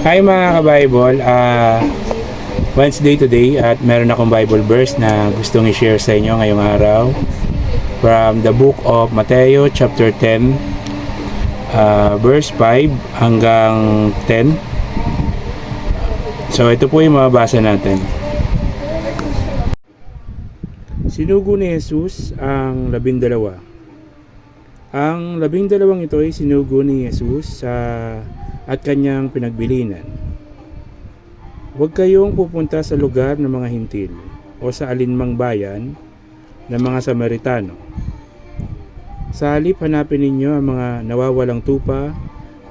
Hi mga ka-Bible, Wednesday today at meron akong Bible verse na gustong i-share sa inyo ngayong araw from the book of Mateo chapter 10 verse 5 hanggang 10. So ito po yung mababasa natin. Sinugo ni Jesus ang 12. Ang 12 ito ay sinugo ni Jesus at kanyang pinagbilinan. Huwag kayong pupunta sa lugar ng mga hintil o sa alinmang bayan ng mga Samaritano. Sa halip, hanapin ninyo ang mga nawawalang tupa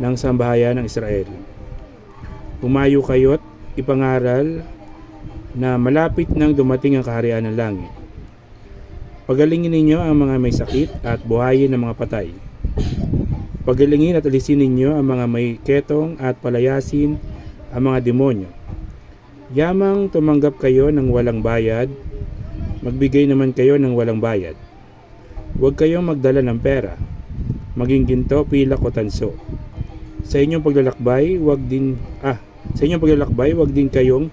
ng sambahayan ng Israel. Umayo kayo't ipangaral na malapit nang dumating ang kaharian ng langit. Pagalingin ninyo ang mga may sakit at buhayin ang mga patay. Pagalingin at alisin ninyo ang mga may ketong at palayasin ang mga demonyo. Yamang tumanggap kayo ng walang bayad, magbigay naman kayo ng walang bayad. Huwag kayong magdala ng pera, maging ginto, pilak o tanso. Sa inyong paglalakbay, huwag din kayong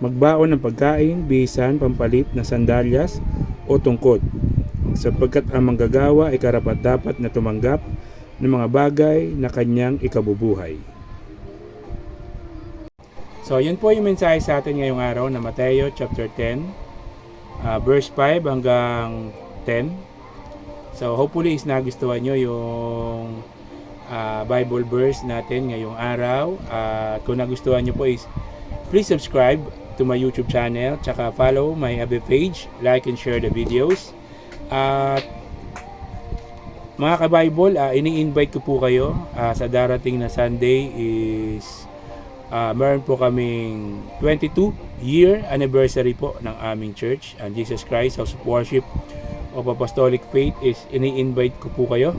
magbaon ng pagkain, bisan, pampalit na sandalyas o tungkod, sapagkat ang manggagawa ay karapat-dapat na tumanggap ng mga bagay na kanyang ikabubuhay. So, yun po yung mensahe sa atin ngayong araw na Mateo chapter 10, verse 5 hanggang 10. So, hopefully is nagustuhan nyo yung Bible verse natin ngayong araw. Kung nagustuhan nyo po is please subscribe to my YouTube channel, tsaka follow my FB page, like and share the videos. At mga ka-Bible, ini-invite ko po kayo sa darating na Sunday is meron po kaming 22-year anniversary po ng aming church, Jesus Christ House of Worship of Apostolic Faith. Is ini-invite ko po kayo.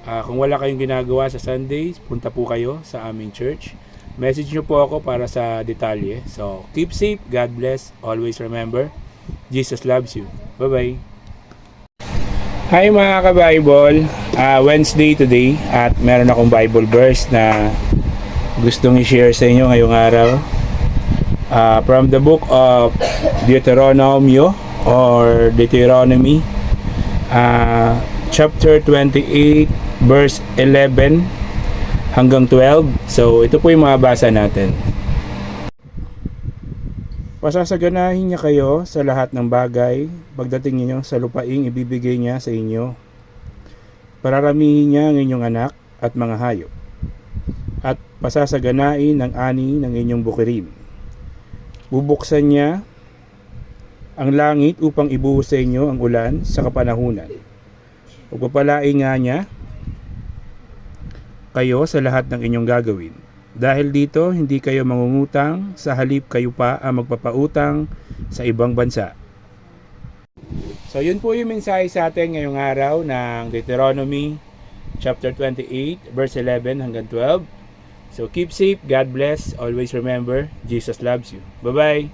Kung wala kayong ginagawa sa Sundays, punta po kayo sa aming church. Message nyo po ako para sa detalye. So, keep safe, God bless, always remember, Jesus loves you. Bye-bye. Hi mga ka-Bible, Wednesday today at meron akong Bible verse na gustong i-share sa inyo ngayong araw. From the book of Deuteronomy chapter 28 verse 11 hanggang 12. So ito po yung mababasa natin. Pasasaganahin niya kayo sa lahat ng bagay pagdating ninyo sa lupaing ibibigay niya sa inyo. Pararamihin niya ang inyong anak at mga hayop, at pasasaganain ang ani ng inyong bukirin. Bubuksan niya ang langit upang ibuhos sa inyo ang ulan sa kapanahunan. Pagpapalain nga niya kayo sa lahat ng inyong gagawin. Dahil dito, hindi kayo mangungutang, sa halip kayo pa ang magpapautang sa ibang bansa. So yun po yung mensahe sa atin ngayong araw ng Deuteronomy chapter 28 verse 11 hanggang 12. So keep safe, God bless, always remember, Jesus loves you. Bye-bye!